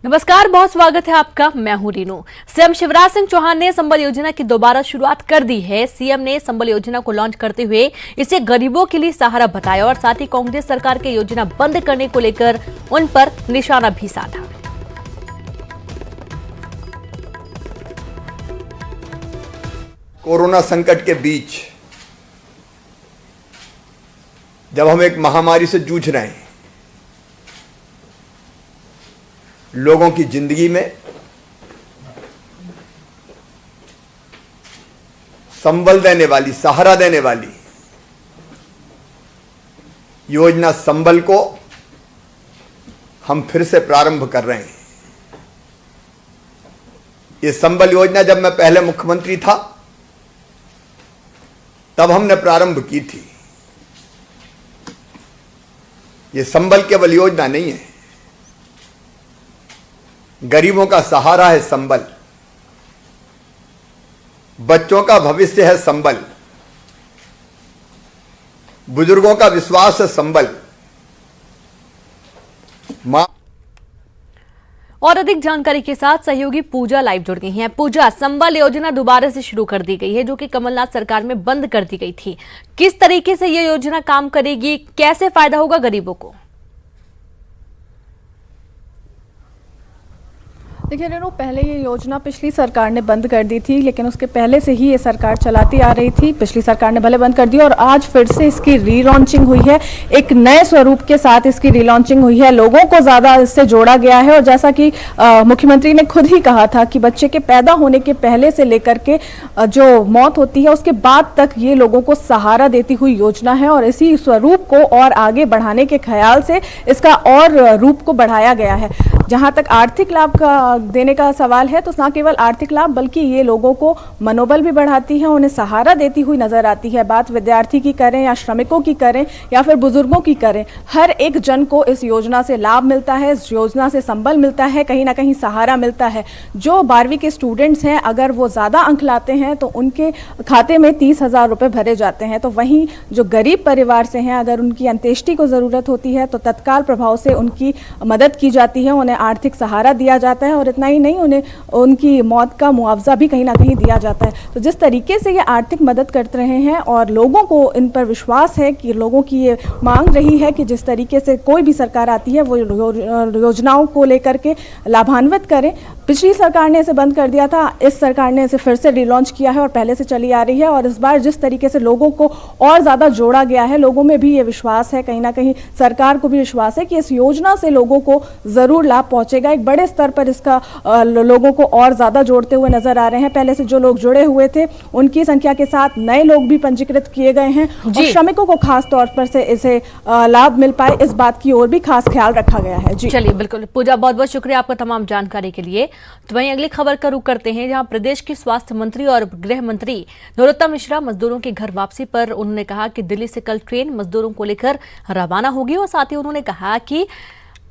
नमस्कार, बहुत स्वागत है आपका। मैं हूं रीनू। सीएम शिवराज सिंह चौहान ने संबल योजना की दोबारा शुरुआत कर दी है। सीएम ने संबल योजना को लॉन्च करते हुए इसे गरीबों के लिए सहारा बताया और साथ ही कांग्रेस सरकार की योजना बंद करने को लेकर उन पर निशाना भी साधा। कोरोना संकट के बीच जब हम एक महामारी से जूझ रहे हैं, लोगों की जिंदगी में संबल देने वाली, सहारा देने वाली योजना संबल को हम फिर से प्रारंभ कर रहे हैं। ये संबल योजना जब मैं पहले मुख्यमंत्री था तब हमने प्रारंभ की थी। ये संबल केवल योजना नहीं है, गरीबों का सहारा है संबल, बच्चों का भविष्य है संबल, बुजुर्गों का विश्वास है संबल। और अधिक जानकारी के साथ सहयोगी पूजा लाइव जुड़ गई हैं। पूजा, संबल योजना दोबारा से शुरू कर दी गई है जो कि कमलनाथ सरकार में बंद कर दी गई थी। किस तरीके से ये योजना काम करेगी, कैसे फायदा होगा गरीबों को? देखिए रेनू, पहले ये योजना पिछली सरकार ने बंद कर दी थी, लेकिन उसके पहले से ही ये सरकार चलाती आ रही थी। पिछली सरकार ने भले बंद कर दी और आज फिर से इसकी रीलॉन्चिंग हुई है। एक नए स्वरूप के साथ इसकी रीलॉन्चिंग हुई है। लोगों को ज़्यादा इससे जोड़ा गया है और जैसा कि मुख्यमंत्री ने खुद ही कहा था कि बच्चे के पैदा होने के पहले से लेकर के जो मौत होती है उसके बाद तक ये लोगों को सहारा देती हुई योजना है और इसी स्वरूप को और आगे बढ़ाने के ख्याल से इसका और रूप को बढ़ाया गया है। जहाँ तक आर्थिक लाभ का देने का सवाल है तो ना केवल आर्थिक लाभ बल्कि ये लोगों को मनोबल भी बढ़ाती है, उन्हें सहारा देती हुई नजर आती है। बात विद्यार्थी की करें या श्रमिकों की करें या फिर बुजुर्गों की करें, हर एक जन को इस योजना से लाभ मिलता है, इस योजना से संबल मिलता है, कहीं ना कहीं सहारा मिलता है। जो 12वीं के स्टूडेंट्स हैं, अगर वो ज़्यादा अंक लाते हैं तो उनके खाते में 30,000 रुपये भरे जाते हैं। तो वहीं जो गरीब परिवार से हैं, अगर उनकी अंत्येष्टि को ज़रूरत होती है तो तत्काल प्रभाव से उनकी मदद की जाती है, उन्हें आर्थिक सहारा दिया जाता है और इतना ही नहीं, उन्हें उनकी मौत का मुआवजा भी कहीं ना कहीं दिया जाता है। तो जिस तरीके से ये आर्थिक मदद करते रहे हैं और लोगों को इन पर विश्वास है कि लोगों की ये मांग रही है कि जिस तरीके से कोई भी सरकार आती है वो योजनाओं को लेकर के लाभान्वित करें। पिछली सरकार ने इसे बंद कर दिया था, इस सरकार ने इसे फिर से रिलॉन्च किया है और पहले से चली आ रही है। और इस बार जिस तरीके से लोगों को और ज़्यादा जोड़ा गया है, लोगों में भी ये विश्वास है, कहीं ना कहीं सरकार को भी विश्वास है कि इस योजना से लोगों को ज़रूर लाभ पहुंचेगा। एक बड़े स्तर पर इसका लोगों को और ज़्यादा जोड़ते हुए नजर आ रहे हैं। पहले से जो लोग जुड़े हुए थे उनकी संख्या के साथ नए लोग भी पंजीकृत किए गए हैं और श्रमिकों को खास तौर पर से इसे लाभ मिल पाए, इस बात की ओर भी खास ख्याल रखा गया है। जी चलिए, बिल्कुल पूजा, बहुत बहुत शुक्रिया आपका तमाम जानकारी के लिए। तो वहीं अगली खबर का रुख करते हैं, जहां प्रदेश की स्वास्थ्य मंत्री और गृह मंत्री नरोत्तम मिश्रा मजदूरों की घर वापसी पर उन्होंने कहा कि दिल्ली से कल ट्रेन मजदूरों को लेकर रवाना होगी और साथ ही उन्होंने कहा कि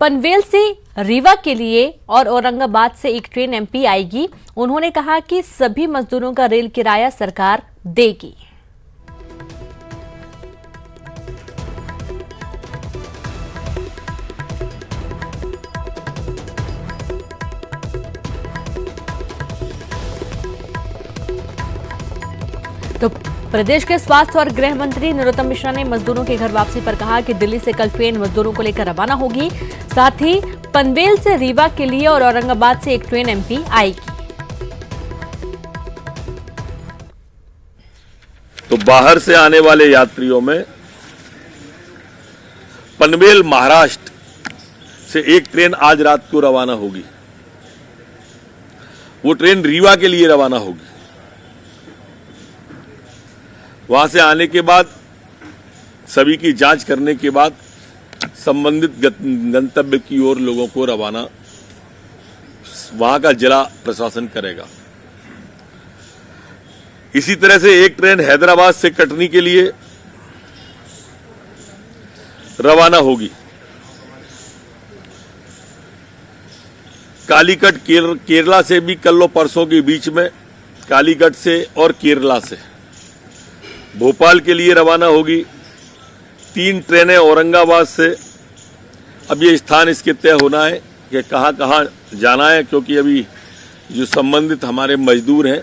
पनवेल से रीवा के लिए और औरंगाबाद से एक ट्रेन एमपी आएगी। उन्होंने कहा कि सभी मजदूरों का रेल किराया सरकार देगी। तो प्रदेश के स्वास्थ्य और गृह मंत्री नरोत्तम मिश्रा ने मजदूरों के घर वापसी पर कहा कि दिल्ली से कल ट्रेन मजदूरों को लेकर रवाना होगी। साथ ही पनवेल से रीवा के लिए और औरंगाबाद से एक ट्रेन एमपी आएगी। तो बाहर से आने वाले यात्रियों में पनवेल महाराष्ट्र से एक ट्रेन आज रात को रवाना होगी। वो ट्रेन रीवा के लिए रवाना होगी। वहां से आने के बाद सभी की जांच करने के बाद संबंधित गंतव्य की ओर लोगों को रवाना वहां का जिला प्रशासन करेगा। इसी तरह से एक ट्रेन हैदराबाद से कटनी के लिए रवाना होगी। कालीकट केरला से भी कल परसों के बीच में कालीकट से और केरला से भोपाल के लिए रवाना होगी। 3 ट्रेनें औरंगाबाद से, अब ये स्थान इसके तय होना है, कि कहाँ कहाँ जाना है, क्योंकि अभी जो संबंधित हमारे मजदूर हैं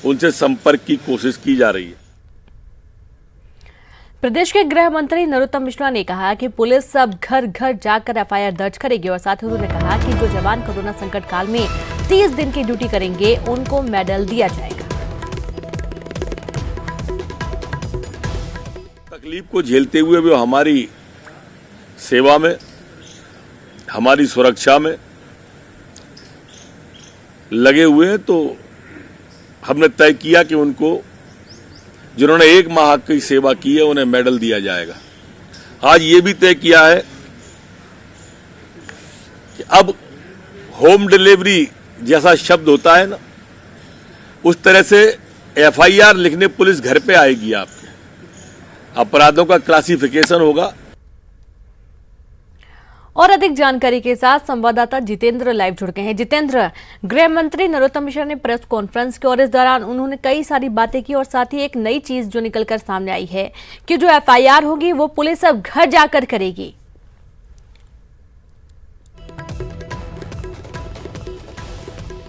उनसे संपर्क की कोशिश की जा रही है। प्रदेश के गृह मंत्री नरोत्तम मिश्रा ने कहा कि पुलिस अब घर घर जाकर एफआईआर दर्ज करेगी और साथ ही उन्होंने कहा कि जो जवान कोरोना संकट काल में 30 दिन की ड्यूटी करेंगे उनको मेडल दिया जाएगा। तकलीफ को झेलते हुए भी हमारी सेवा में, हमारी सुरक्षा में लगे हुए हैं, तो हमने तय किया कि उनको, जिन्होंने 1 माह की सेवा की है, उन्हें मेडल दिया जाएगा। आज ये भी तय किया है कि अब होम डिलीवरी जैसा शब्द होता है ना, उस तरह से एफआईआर लिखने पुलिस घर पे आएगी, आपके अपराधों का क्लासिफिकेशन होगा। और अधिक जानकारी के साथ संवाददाता जितेंद्र लाइव जुड़ गए हैं। जितेंद्र, गृह मंत्री नरोत्तम मिश्रा ने प्रेस कॉन्फ्रेंस की और इस दौरान उन्होंने कई सारी बातें की और साथ ही एक नई चीज जो निकलकर सामने आई है कि जो एफआईआर होगी वो पुलिस अब घर जाकर करेगी।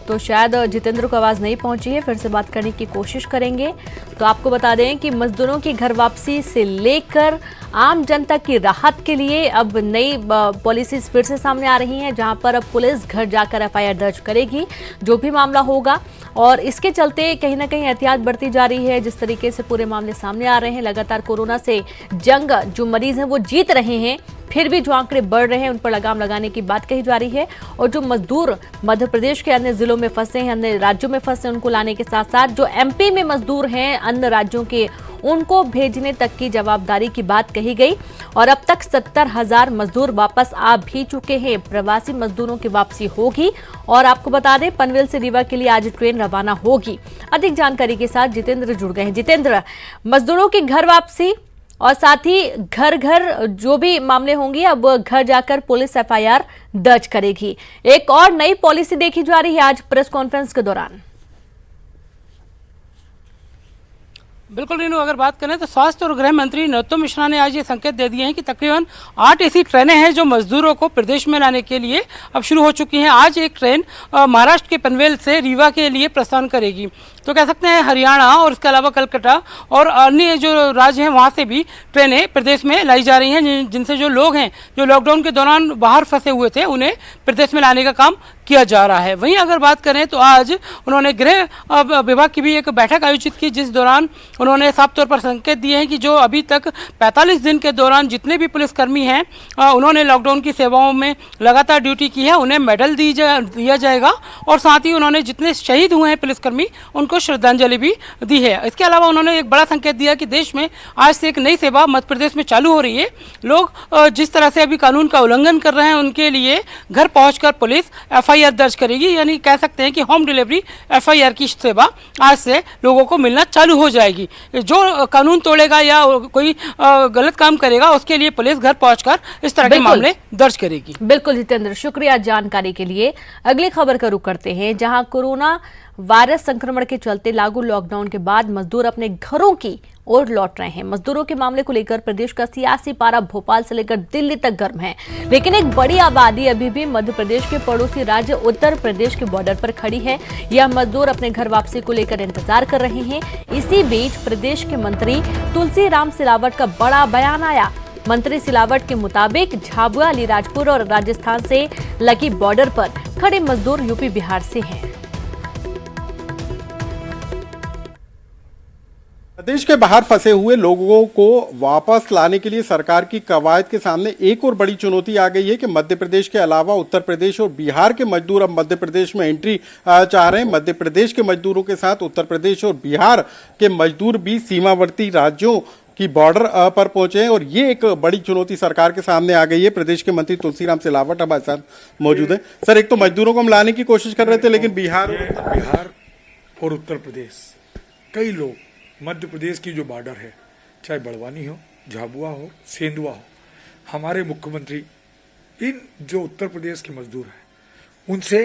तो शायद जितेंद्र को आवाज नहीं पहुंची है, फिर से बात करने की कोशिश करेंगे। तो आपको बता दें कि मजदूरों की घर वापसी से लेकर आम जनता की राहत के लिए अब नई पॉलिसीज फिर से सामने आ रही हैं, जहां पर अब पुलिस घर जाकर एफआईआर दर्ज करेगी जो भी मामला होगा। और इसके चलते कहीं ना कहीं एहतियात बढ़ती जा रही है। जिस तरीके से पूरे मामले सामने आ रहे हैं, लगातार कोरोना से जंग जो मरीज हैं वो जीत रहे हैं, फिर भी जो आंकड़े बढ़ रहे हैं उन पर लगाम लगाने की बात कही जा रही है। और जो मजदूर मध्य प्रदेश के अन्य जिलों में फंसे हैं, अन्य राज्यों में फंसे हैं, उनको लाने के साथ साथ जो एमपी में मजदूर हैं अन्य राज्यों के, उनको भेजने तक की जवाबदारी की बात कही गई। और अब तक 70,000 मजदूर वापस आ भी चुके हैं। प्रवासी मजदूरों की वापसी होगी और आपको बता दें पनवेल से रीवा के लिए आज ट्रेन रवाना होगी। अधिक जानकारी के साथ जितेंद्र जुड़ गए हैं। जितेंद्र, मजदूरों की घर वापसी और साथ ही घर घर जो भी मामले होंगे अब घर जाकर पुलिस एफआईआर दर्ज करेगी। एक और नई पॉलिसी देखी जा रही है आज प्रेस कॉन्फ्रेंस के दौरान। बिल्कुल रीनू, अगर बात करें तो स्वास्थ्य और गृह मंत्री नरोत्तम मिश्रा ने आज ये संकेत दे दिए हैं कि तकरीबन 8 ऐसी ट्रेनें हैं जो मजदूरों को प्रदेश में लाने के लिए अब शुरू हो चुकी हैं। आज एक ट्रेन महाराष्ट्र के पनवेल से रीवा के लिए प्रस्थान करेगी। तो कह सकते हैं हरियाणा और इसके अलावा कलकत्ता और अन्य जो राज्य हैं वहाँ से भी ट्रेनें प्रदेश में लाई जा रही हैं, जिनसे जो लोग हैं जो लॉकडाउन के दौरान बाहर फंसे हुए थे उन्हें प्रदेश में लाने का काम किया जा रहा है। वहीं अगर बात करें तो आज उन्होंने गृह विभाग की भी एक बैठक आयोजित की, जिस दौरान उन्होंने साफ तौर पर संकेत दिए हैं कि जो अभी तक 45 दिन के दौरान जितने भी पुलिसकर्मी हैं उन्होंने लॉकडाउन की सेवाओं में लगातार ड्यूटी की है, उन्हें मेडल दिया जाएगा। और साथ ही उन्होंने जितने शहीद हुए हैं पुलिसकर्मी उनको श्रद्धांजलि भी दी है। इसके अलावा उन्होंने एक बड़ा संकेत दिया कि देश में आज से एक नई सेवा मध्य प्रदेश में चालू हो रही है। लोग जिस तरह से अभी कानून का उल्लंघन कर रहे हैं उनके लिए घर पहुंचकर पुलिस एफआईआर दर्ज करेगी, यानी कह सकते हैं कि होम डिलीवरी एफआईआर की सेवा आज से लोगों को मिलना चालू हो जाएगी। जो कानून तोड़ेगा या कोई गलत काम करेगा उसके लिए पुलिस घर पहुंचकर इस तरह के मामले दर्ज करेगी। बिल्कुल जितेंद्र, शुक्रिया जानकारी के लिए। अगली खबर का रुख करते हैं, जहां कोरोना वायरस संक्रमण के चलते लागू लॉकडाउन के बाद मजदूर अपने घरों की ओर लौट रहे हैं। मजदूरों के मामले को लेकर प्रदेश का सियासी पारा भोपाल से लेकर दिल्ली तक गर्म है, लेकिन एक बड़ी आबादी अभी भी मध्य प्रदेश के पड़ोसी राज्य उत्तर प्रदेश के बॉर्डर पर खड़ी है। यह मजदूर अपने घर वापसी को लेकर इंतजार कर रहे हैं। इसी बीच प्रदेश के मंत्री तुलसीराम सिलावट का बड़ा बयान आया। मंत्री सिलावट के मुताबिक झाबुआ, अलीराजपुर और राजस्थान से लगी बॉर्डर पर खड़े मजदूर यूपी बिहार से हैं। प्रदेश के बाहर फंसे हुए लोगों को वापस लाने के लिए सरकार की कवायद के सामने एक और बड़ी चुनौती आ गई है कि मध्य प्रदेश के अलावा उत्तर प्रदेश और बिहार के मजदूर अब मध्य प्रदेश में एंट्री चाह रहे हैं। मध्य प्रदेश के मजदूरों के साथ उत्तर प्रदेश और बिहार के मजदूर भी सीमावर्ती राज्यों की बॉर्डर पर पहुंचे हैं और ये एक बड़ी चुनौती सरकार के सामने आ गई है। प्रदेश के मंत्री तुलसीराम सिलावट हमारे साथ मौजूद है। सर, एक तो मजदूरों को हम लाने की कोशिश कर रहे थे, लेकिन बिहार और उत्तर प्रदेश कई लोग मध्य प्रदेश की जो बॉर्डर है, चाहे बड़वानी हो, झाबुआ हो, सेंधुआ हो, हमारे मुख्यमंत्री इन जो उत्तर प्रदेश के मजदूर हैं उनसे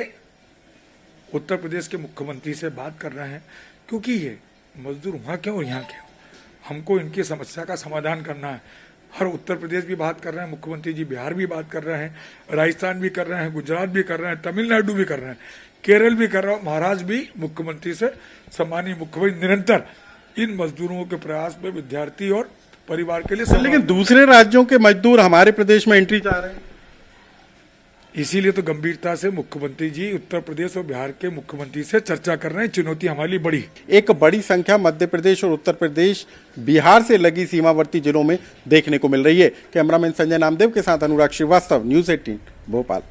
उत्तर प्रदेश के मुख्यमंत्री से बात कर रहे हैं, क्योंकि ये मजदूर वहाँ क्यों और यहाँ क्यों, हमको इनकी समस्या का समाधान करना है। हर उत्तर प्रदेश भी बात कर रहे हैं, मुख्यमंत्री जी बिहार भी बात कर रहे हैं, राजस्थान भी कर रहे हैं, गुजरात भी कर रहे हैं, तमिलनाडु भी कर रहे हैं, केरल भी कर रहा है, महाराष्ट्र भी मुख्यमंत्री से सम्मानीय मुख्यमंत्री निरंतर इन मजदूरों के प्रयास में विद्यार्थी और परिवार के लिए। लेकिन दूसरे राज्यों के मजदूर हमारे प्रदेश में एंट्री चाह रहे हैं, इसीलिए तो गंभीरता से मुख्यमंत्री जी उत्तर प्रदेश और बिहार के मुख्यमंत्री से चर्चा कर रहे हैं। चुनौती हमारे लिए बड़ी। एक बड़ी संख्या मध्य प्रदेश और उत्तर प्रदेश बिहार से लगी सीमावर्ती जिलों में देखने को मिल रही है। कैमरामैन संजय नामदेव के साथ अनुराग श्रीवास्तव, न्यूज 18 भोपाल।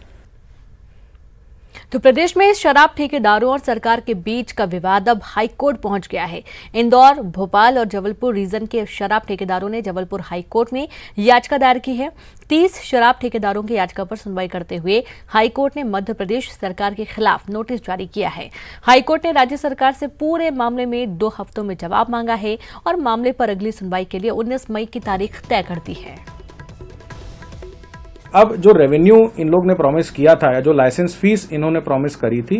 तो प्रदेश में शराब ठेकेदारों और सरकार के बीच का विवाद अब हाईकोर्ट पहुंच गया है। इंदौर, भोपाल और जबलपुर रीजन के शराब ठेकेदारों ने जबलपुर हाईकोर्ट में याचिका दायर की है। 30 शराब ठेकेदारों की याचिका पर सुनवाई करते हुए हाईकोर्ट ने मध्य प्रदेश सरकार के खिलाफ नोटिस जारी किया है। हाईकोर्ट ने राज्य सरकार से पूरे मामले में 2 हफ्तों में जवाब मांगा है और मामले पर अगली सुनवाई के लिए 19 मई की तारीख तय कर दी है। अब जो रेवेन्यू इन लोग ने प्रॉमिस किया था या जो लाइसेंस फीस इन्होंने प्रॉमिस करी थी,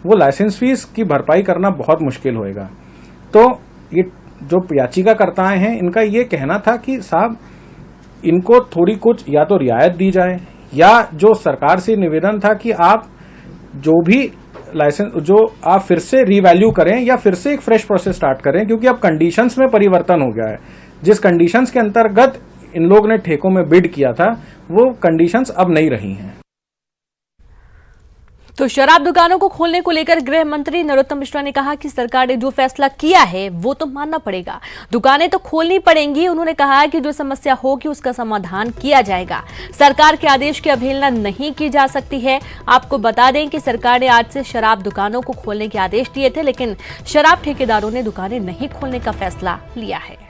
वो लाइसेंस फीस की भरपाई करना बहुत मुश्किल होएगा। तो ये जो याचिकाकर्ताएं हैं, इनका ये कहना था कि साहब इनको थोड़ी कुछ या तो रियायत दी जाए, या जो सरकार से निवेदन था कि आप जो भी लाइसेंस जो आप फिर से रीवैल्यू करें या फिर से एक फ्रेश प्रोसेस स्टार्ट करें, क्योंकि अब कंडीशंस में परिवर्तन हो गया है। जिस कंडीशंस के अंतर्गत इन लोग ने ठेकों में बिड किया था, वो कंडीशंस अब नहीं रही हैं। तो शराब दुकानों को खोलने को लेकर गृह मंत्री नरोत्तम मिश्रा ने कहा कि सरकार ने जो फैसला किया है वो तो मानना पड़ेगा, दुकानें तो खोलनी पड़ेंगी। उन्होंने कहा कि जो समस्या होगी उसका समाधान किया जाएगा, सरकार के आदेश की अवहेलना नहीं की जा सकती है। आपको बता दें कि सरकार ने आज से शराब दुकानों को खोलने के आदेश दिए थे, लेकिन शराब ठेकेदारों ने दुकानें नहीं खोलने का फैसला लिया है।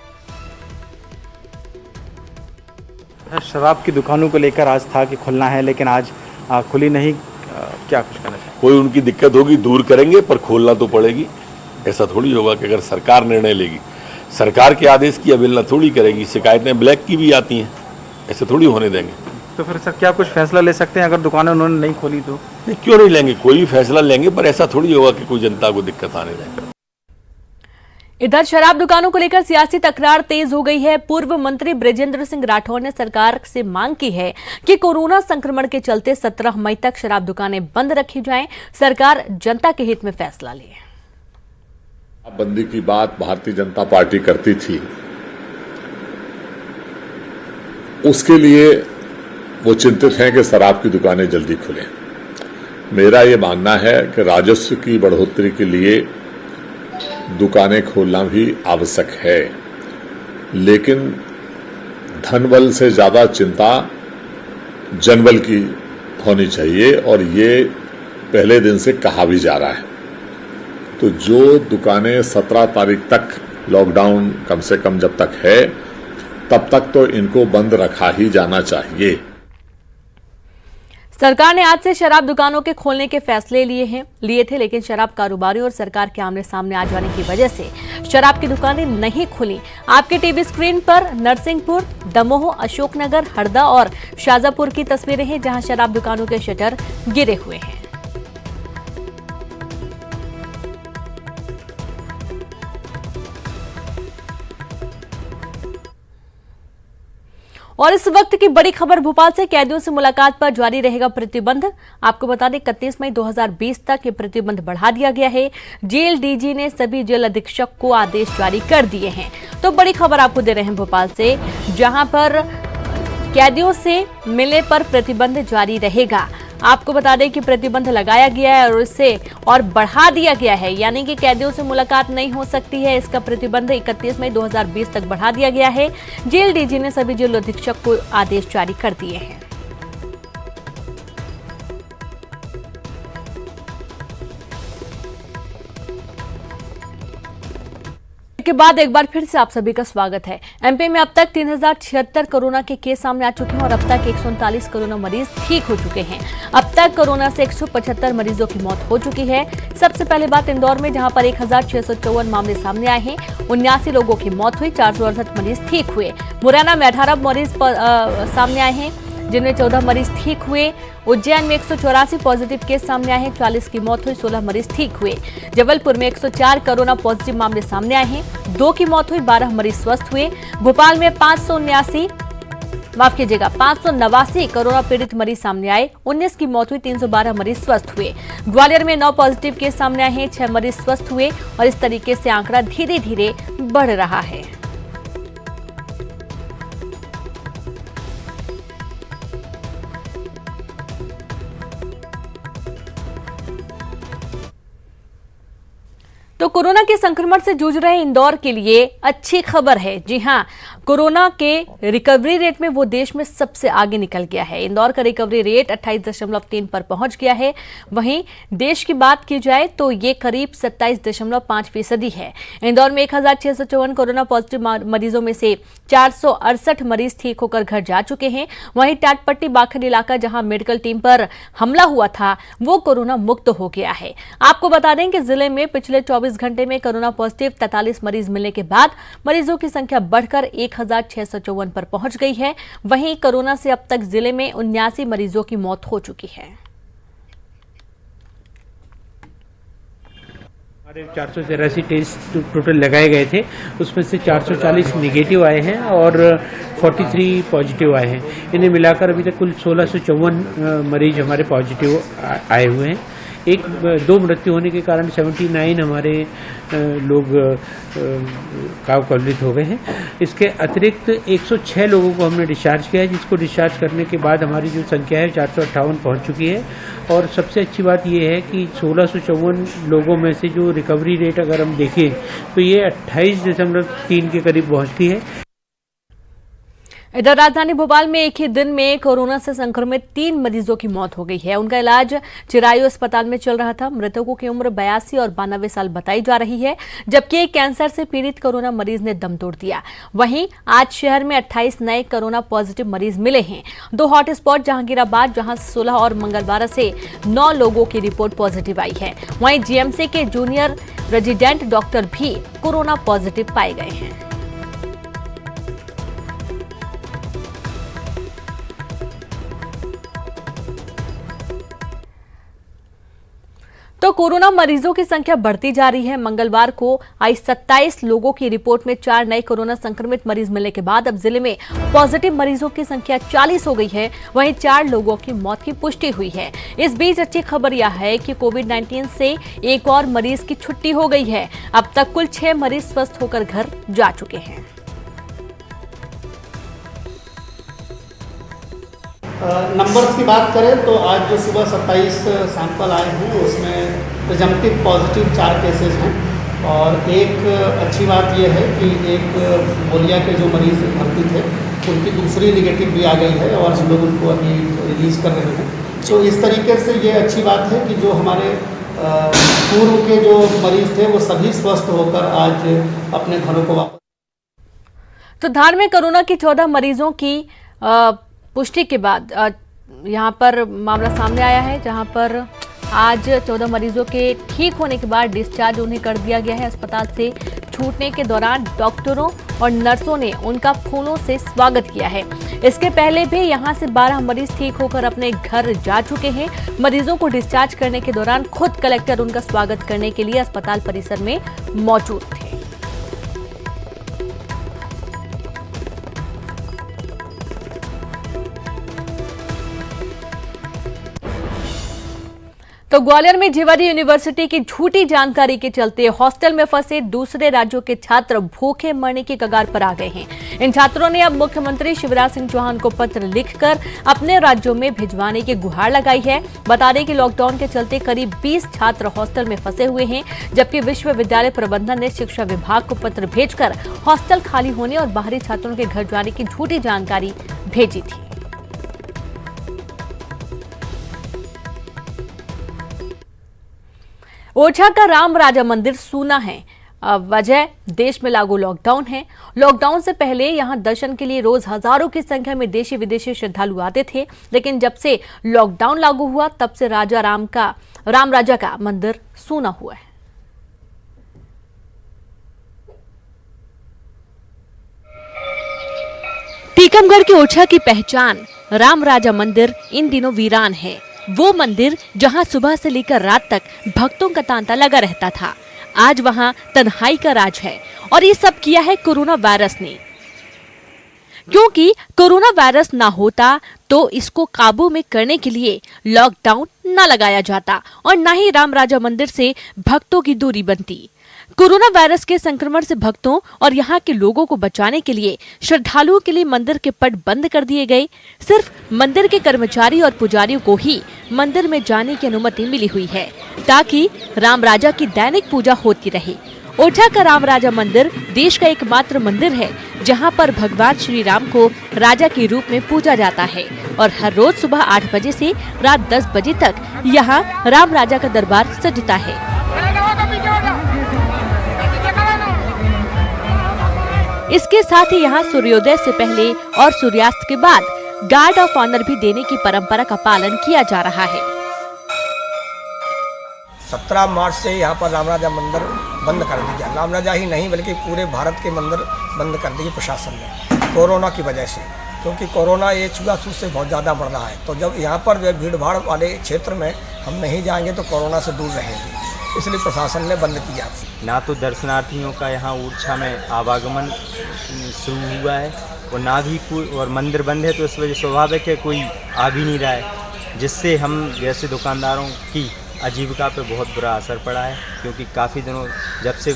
शराब की दुकानों को लेकर आज था कि खुलना है, लेकिन आज खुली नहीं। क्या कुछ कहना चाहिए? कोई उनकी दिक्कत होगी दूर करेंगे, पर खोलना तो पड़ेगी। ऐसा थोड़ी होगा कि अगर सरकार निर्णय लेगी, सरकार के आदेश की अवहेलना थोड़ी करेगी। शिकायतें ब्लैक की भी आती हैं, ऐसे थोड़ी होने देंगे। तो फिर सर क्या कुछ फैसला ले सकते हैं अगर दुकानें उन्होंने नहीं खोली तो? नहीं, क्यों नहीं लेंगे, कोई भी फैसला लेंगे, पर ऐसा थोड़ी होगा कि कोई जनता को दिक्कत आने देंगे। इधर शराब दुकानों को लेकर सियासी तकरार तेज हो गई है। पूर्व मंत्री बृजेंद्र सिंह राठौर ने सरकार से मांग की है कि कोरोना संक्रमण के चलते 17 मई तक शराब दुकानें बंद रखी जाएं, सरकार जनता के हित में फैसला ले। बंदी की बात भारतीय जनता पार्टी करती थी, उसके लिए वो चिंतित हैं कि शराब की दुकानें जल्दी खुलें। मेरा ये मानना है कि राजस्व की बढ़ोतरी के लिए दुकानें खोलना भी आवश्यक है, लेकिन धनबल से ज्यादा चिंता जनबल की होनी चाहिए, और ये पहले दिन से कहा भी जा रहा है। तो जो दुकानें 17 तारीख तक लॉकडाउन कम से कम जब तक है, तब तक तो इनको बंद रखा ही जाना चाहिए। सरकार ने आज से शराब दुकानों के खोलने के फैसले लिए थे, लेकिन शराब कारोबारियों और सरकार के आमने सामने आ जाने की वजह से शराब की दुकानें नहीं खुली। आपके टीवी स्क्रीन पर नरसिंहपुर, दमोह, अशोकनगर, हरदा और शाजापुर की तस्वीरें हैं, जहां शराब दुकानों के शटर गिरे हुए हैं। और इस वक्त की बड़ी खबर भोपाल से, कैदियों से मुलाकात पर जारी रहेगा प्रतिबंध। आपको बता दें 31 मई 2020 तक ये प्रतिबंध बढ़ा दिया गया है। जेल डीजी ने सभी जेल अधीक्षक को आदेश जारी कर दिए हैं। तो बड़ी खबर आपको दे रहे हैं भोपाल से, जहां पर कैदियों से मिलने पर प्रतिबंध जारी रहेगा। आपको बता दें कि प्रतिबंध लगाया गया है और इससे और बढ़ा दिया गया है, यानी कि कैदियों से मुलाकात नहीं हो सकती है। इसका प्रतिबंध 31 मई 2020 तक बढ़ा दिया गया है। जेल डीजी ने सभी जेल अधीक्षक को आदेश जारी कर दिए हैं। के बाद एक बार फिर से आप सभी का स्वागत है। एमपी में अब तक 3076 कोरोना के केस सामने आ चुके हैं और अब तक 139 कोरोना मरीज ठीक हो चुके हैं। अब तक कोरोना से 175 मरीजों की मौत हो चुकी है। सबसे पहले बात इंदौर में, जहां पर 1654 मामले सामने आए हैं, 79 लोगों की मौत हुई, 468 मरीज ठीक हुए। मुरैना में 18 मरीज सामने आए हैं, जिनमें 14 मरीज ठीक हुए। उज्जैन में 184 पॉजिटिव केस सामने आए हैं, 40 की मौत हुई, 16 मरीज ठीक हुए। जबलपुर में 104 कोरोना पॉजिटिव मामले सामने आए हैं, 2 की मौत हुई, 12 मरीज स्वस्थ हुए। भोपाल में 579 माफ कीजिएगा 589 कोरोना पीड़ित मरीज सामने आए, 19 की मौत हुई, 312 मरीज स्वस्थ हुए। ग्वालियर में 9 पॉजिटिव केस सामने आए हैं, 6 मरीज स्वस्थ हुए और इस तरीके से आंकड़ा धीरे धीरे बढ़ रहा है। तो कोरोना के संक्रमण से जूझ रहे इंदौर के लिए अच्छी खबर है। जी हां, कोरोना के रिकवरी रेट में वो देश में सबसे आगे निकल गया है। इंदौर का रिकवरी रेट 28.3 पर पहुंच गया है। वहीं देश की बात की जाए तो ये करीब 27.5% है। इंदौर में 1654 कोरोना पॉजिटिव मरीजों में से 468 मरीज ठीक होकर घर जा चुके हैं। वहीं टाटपट्टी बाखर इलाका जहां मेडिकल टीम पर हमला हुआ था वो कोरोना मुक्त हो गया है। आपको बता दें कि जिले में पिछले 24 घंटे में कोरोना पॉजिटिव 43 मरीज मिलने के बाद मरीजों की संख्या बढ़कर 1654 पर पहुंच गई है। वहीं कोरोना से अब तक जिले में 79 मरीजों की मौत हो चुकी है। हमारे 483 टेस्ट टोटल लगाए गए थे, उसमें से 440 निगेटिव आए हैं और 43 पॉजिटिव आए हैं। इन्हें मिलाकर अभी तक कुल 1654 मरीज हमारे पॉजिटिव आए हुए हैं। 2 मृत्यु होने के कारण 79 हमारे लोग काबुलित हो गए हैं। इसके अतिरिक्त 106 लोगों को हमने डिस्चार्ज किया है, जिसको डिस्चार्ज करने के बाद हमारी जो संख्या है 458 पहुंच चुकी है। और सबसे अच्छी बात यह है कि 1654 लोगों में से जो रिकवरी रेट अगर हम देखें तो ये 28.3 के करीब पहुंचती है। इधर राजधानी भोपाल में एक ही दिन में कोरोना से संक्रमित 3 मरीजों की मौत हो गई है। उनका इलाज चिरायु अस्पताल में चल रहा था। मृतकों की उम्र 82 और 92 साल बताई जा रही है, जबकि एक कैंसर से पीड़ित कोरोना मरीज ने दम तोड़ दिया। वहीं आज शहर में 28 नए कोरोना पॉजिटिव मरीज मिले हैं। 2 हॉटस्पॉट जहांगीराबाद जहां 16 और मंगलवार से 9 लोगों की रिपोर्ट पॉजिटिव आई है। वहीं जीएमसी के जूनियर रेजिडेंट डॉक्टर भी कोरोना पॉजिटिव पाए गए हैं। तो कोरोना मरीजों की संख्या बढ़ती जा रही है। मंगलवार को आई 27 लोगों की रिपोर्ट में 4 नए कोरोना संक्रमित मरीज मिलने के बाद अब जिले में पॉजिटिव मरीजों की संख्या 40 हो गई है। वहीं 4 लोगों की मौत की पुष्टि हुई है। इस बीच अच्छी खबर यह है कि कोविड-19 से एक और मरीज की छुट्टी हो गई है। अब तक कुल 6 मरीज स्वस्थ होकर घर जा चुके हैं। नंबर्स की बात करें तो आज जो सुबह 27 सैंपल आए हैं उसमें प्रिजम्पटिव पॉजिटिव 4 केसेस हैं। और एक अच्छी बात यह है कि एक बोलिया के जो मरीज भर्ती थे उनकी दूसरी निगेटिव भी आ गई है और हम लोग उनको अभी रिलीज़ कर रहे हैं। तो इस तरीके से ये अच्छी बात है कि जो हमारे पूर्व के जो मरीज थे वो सभी स्वस्थ होकर आज अपने घरों को वापस। तो धार में कोरोना की 14 मरीजों की पुष्टि के बाद यहां पर मामला सामने आया है, जहां पर आज 14 मरीजों के ठीक होने के बाद डिस्चार्ज उन्हें कर दिया गया है। अस्पताल से छूटने के दौरान डॉक्टरों और नर्सों ने उनका फूलों से स्वागत किया है। इसके पहले भी यहां से 12 मरीज ठीक होकर अपने घर जा चुके हैं। मरीजों को डिस्चार्ज करने के दौरान खुद कलेक्टर उनका स्वागत करने के लिए अस्पताल परिसर में मौजूद थे। तो ग्वालियर में जेवारी यूनिवर्सिटी की झूठी जानकारी के चलते हॉस्टल में फंसे दूसरे राज्यों के छात्र भूखे मरने की कगार पर आ गए हैं। इन छात्रों ने अब मुख्यमंत्री शिवराज सिंह चौहान को पत्र लिखकर अपने राज्यों में भिजवाने की गुहार लगाई है। बता दें कि लॉकडाउन के चलते करीब 20 छात्र हॉस्टल में फंसे हुए हैं, जबकि विश्वविद्यालय प्रबंधन ने शिक्षा विभाग को पत्र भेजकर हॉस्टल खाली होने और बाहरी छात्रों के घर जाने की झूठी जानकारी भेजी थी। ओरछा का राम राजा मंदिर सूना है। वजह देश में लागू लॉकडाउन है। लॉकडाउन से पहले यहां दर्शन के लिए रोज हजारों की संख्या में देशी विदेशी श्रद्धालु आते थे, लेकिन जब से लॉकडाउन लागू हुआ तब से राम राजा का मंदिर सूना हुआ है। टीकमगढ़ के ओरछा की पहचान राम राजा मंदिर इन दिनों वीरान है। वो मंदिर जहां सुबह से लेकर रात तक भक्तों का तांता लगा रहता था, आज वहां तन्हाई का राज है और ये सब किया है कोरोना वायरस ने। क्योंकि कोरोना वायरस ना होता तो इसको काबू में करने के लिए लॉकडाउन न लगाया जाता और न ही राम राजा मंदिर से भक्तों की दूरी बनती। कोरोना वायरस के संक्रमण से भक्तों और यहाँ के लोगों को बचाने के लिए श्रद्धालुओं के लिए मंदिर के पट बंद कर दिए गए। सिर्फ मंदिर के कर्मचारी और पुजारियों को ही मंदिर में जाने की अनुमति मिली हुई है ताकि राम राजा की दैनिक पूजा होती रहे। ओरछा का राम राजा मंदिर देश का एकमात्र मंदिर है जहां पर भगवान श्री राम को राजा के रूप में पूजा जाता है और हर रोज सुबह 8 बजे से रात 10 बजे तक यहां राम राजा का दरबार सजता है। इसके साथ ही यहां सूर्योदय से पहले और सूर्यास्त के बाद गार्ड ऑफ ऑनर भी देने की परंपरा का पालन किया जा रहा है। 17 मार्च से यहाँ पर राम राजा मंदिर बंद कर दी गया। राम राजा ही नहीं बल्कि पूरे भारत के मंदिर बंद कर दिए प्रशासन ने कोरोना की वजह से, क्योंकि कोरोना ये छुआछूत से बहुत ज़्यादा बढ़ रहा है। तो जब यहाँ पर जो भीड़ भाड़ वाले क्षेत्र में हम नहीं जाएंगे तो कोरोना से दूर रहेंगे, इसलिए प्रशासन ने बंद किया। ना तो दर्शनार्थियों का यहाँ ओरछा में आवागमन शुरू हुआ है और ना भी और मंदिर बंद है तो इस वजह स्वाभाविक है कोई आ भी नहीं रहा है, जिससे हम जैसे दुकानदारों की आजीविका पे बहुत बुरा असर पड़ा है। क्योंकि काफ़ी दिनों जब से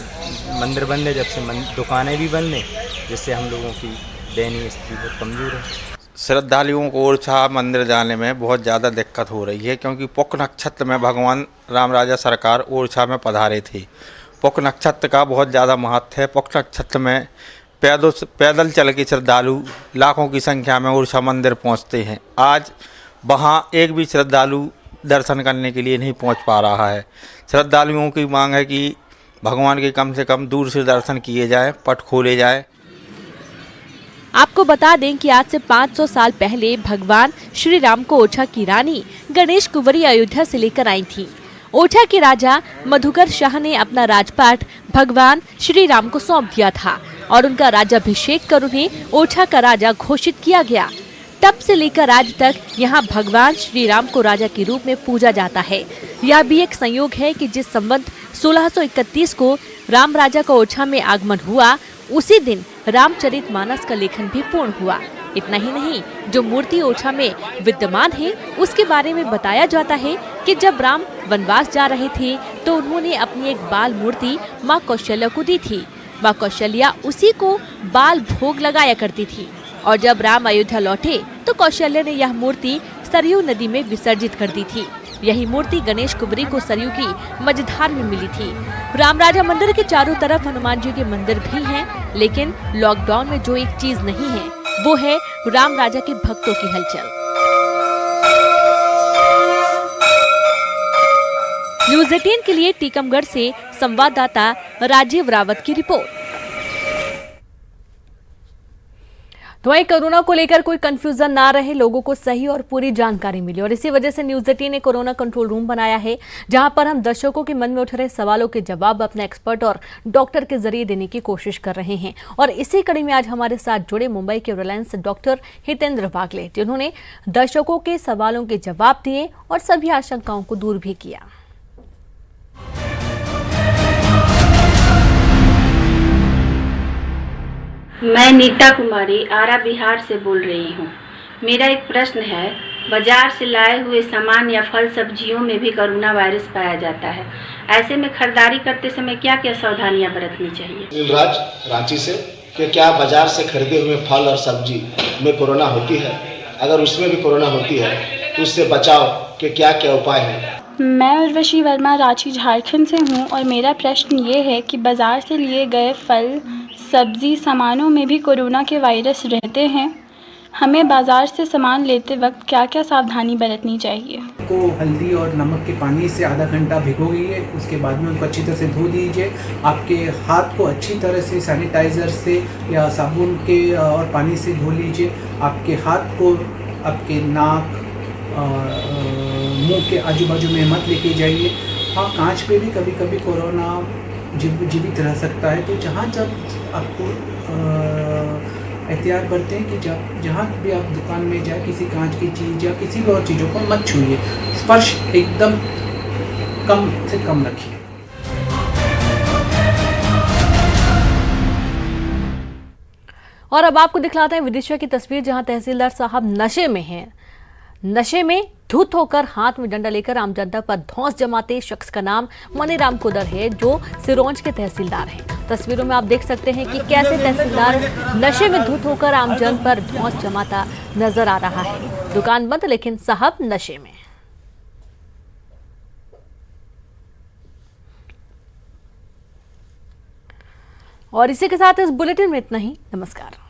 मंदिर बंद है, जब से दुकानें भी बंद हैं, जिससे हम लोगों की दयनीय स्थिति बहुत कमज़ोर है। श्रद्धालुओं को ओरछा मंदिर जाने में बहुत ज़्यादा दिक्कत हो रही है क्योंकि पुक नक्षत्र में भगवान राम राजा सरकार ओरछा में पधारे थे। पुक नक्षत्र का बहुत ज़्यादा महत्व है। पुक नक्षत्र में पैदल चल के श्रद्धालु लाखों की संख्या में ओरछा मंदिर पहुंचते हैं। आज वहां एक भी श्रद्धालु दर्शन करने के लिए नहीं पहुंच पा रहा है। श्रद्धालुओं की मांग है कि भगवान के कम से कम दूर से दर्शन किए जाएं, पट खोले जाएं। आपको बता दें कि आज से 500 साल पहले भगवान श्री राम को ओरछा की रानी गणेश कुंवरी अयोध्या से लेकर आई थी। ओरछा के राजा मधुकर शाह ने अपना राजपाट भगवान श्री राम को सौंप दिया था और उनका राज्याभिषेक कर उन्हें ओरछा का राजा घोषित किया गया। तब से लेकर आज तक यहाँ भगवान श्री राम को राजा के रूप में पूजा जाता है। यह भी एक संयोग है कि जिस संवत 1631 को राम राजा का ओरछा में आगमन हुआ, उसी दिन रामचरितमानस का लेखन भी पूर्ण हुआ। इतना ही नहीं, जो मूर्ति ओरछा में विद्यमान है उसके बारे में बताया जाता है कि जब राम वनवास जा रहे थे तो उन्होंने अपनी एक बाल मूर्ति माँ कौशल्या को दी थी। माँ कौशल्या उसी को बाल भोग लगाया करती थी और जब राम अयोध्या लौटे तो कौशल्या ने यह मूर्ति सरयू नदी में विसर्जित कर दी थी। यही मूर्ति गणेश कुंवरी को सरयू की मझधार में मिली थी। राम राजा मंदिर के चारों तरफ हनुमान जी के मंदिर भी हैं, लेकिन लॉकडाउन में जो एक चीज नहीं है वो है राम राजा के भक्तों की हलचल। न्यूज़ 18 के लिए टीकमगढ़ से संवाददाता राजीव रावत की रिपोर्ट। तो वहीं कोरोना को लेकर कोई कंफ्यूजन ना रहे, लोगों को सही और पूरी जानकारी मिले और इसी वजह से न्यूज़ 18 ने कोरोना कंट्रोल रूम बनाया है, जहां पर हम दर्शकों के मन में उठ रहे सवालों के जवाब अपने एक्सपर्ट और डॉक्टर के जरिए देने की कोशिश कर रहे हैं। और इसी कड़ी में आज हमारे साथ जुड़े मुंबई के रिलायंस डॉक्टर हितेंद्र वागले, जिन्होंने दर्शकों के सवालों के जवाब दिए और सभी आशंकाओं को दूर भी किया। मैं नीता कुमारी आरा बिहार से बोल रही हूँ। मेरा एक प्रश्न है, बाजार से लाए हुए सामान या फल सब्जियों में भी कोरोना वायरस पाया जाता है। ऐसे में खरीदारी करते समय क्या क्या सावधानियाँ बरतनी चाहिए? राज रांची से कि क्या बाजार से खरीदे हुए फल और सब्जी में कोरोना होती है? अगर उसमें भी कोरोना होती है तो उससे बचाव के क्या क्या उपाय हैं? मैं उर्वशी वर्मा रांची झारखंड से हूँ और मेरा प्रश्न ये है कि बाज़ार से लिए गए फल सब्जी सामानों में भी कोरोना के वायरस रहते हैं। हमें बाज़ार से सामान लेते वक्त क्या क्या सावधानी बरतनी चाहिए? को हल्दी और नमक के पानी से आधा घंटा भिगोइए, उसके बाद में उनको अच्छी तरह से धो दीजिए। आपके हाथ को अच्छी तरह से सैनिटाइज़र से या साबुन के और पानी से धो लीजिए। आपके हाथ को आपके नाक मुंह के आजू बाजू में मत लेके जाइए। हाँ, कांच पे भी कभी कभी कोरोना जीवित रह सकता है, तो जहाँ जब आपको एहतियात बरतें कि जहाँ भी आप दुकान में जाए किसी कांच की चीज़ या किसी भी और चीज़ों को मत छूइए। स्पर्श एकदम कम से कम रखिए। और अब आपको दिखलाते हैं विदिशा की तस्वीर, जहां तहसीलदार साहब नशे में हैं। नशे में धुत होकर हाथ में डंडा लेकर आम जनता पर धौंस जमाते शख्स का नाम मनीराम कुदर है, जो सिरोंज के तहसीलदार हैं। तस्वीरों में आप देख सकते हैं कि कैसे तहसीलदार नशे में धुत होकर आम जन पर धौंस जमाता नजर आ रहा है। दुकान बंद, लेकिन साहब नशे में। और इसी के साथ इस बुलेटिन में इतना ही। नमस्कार।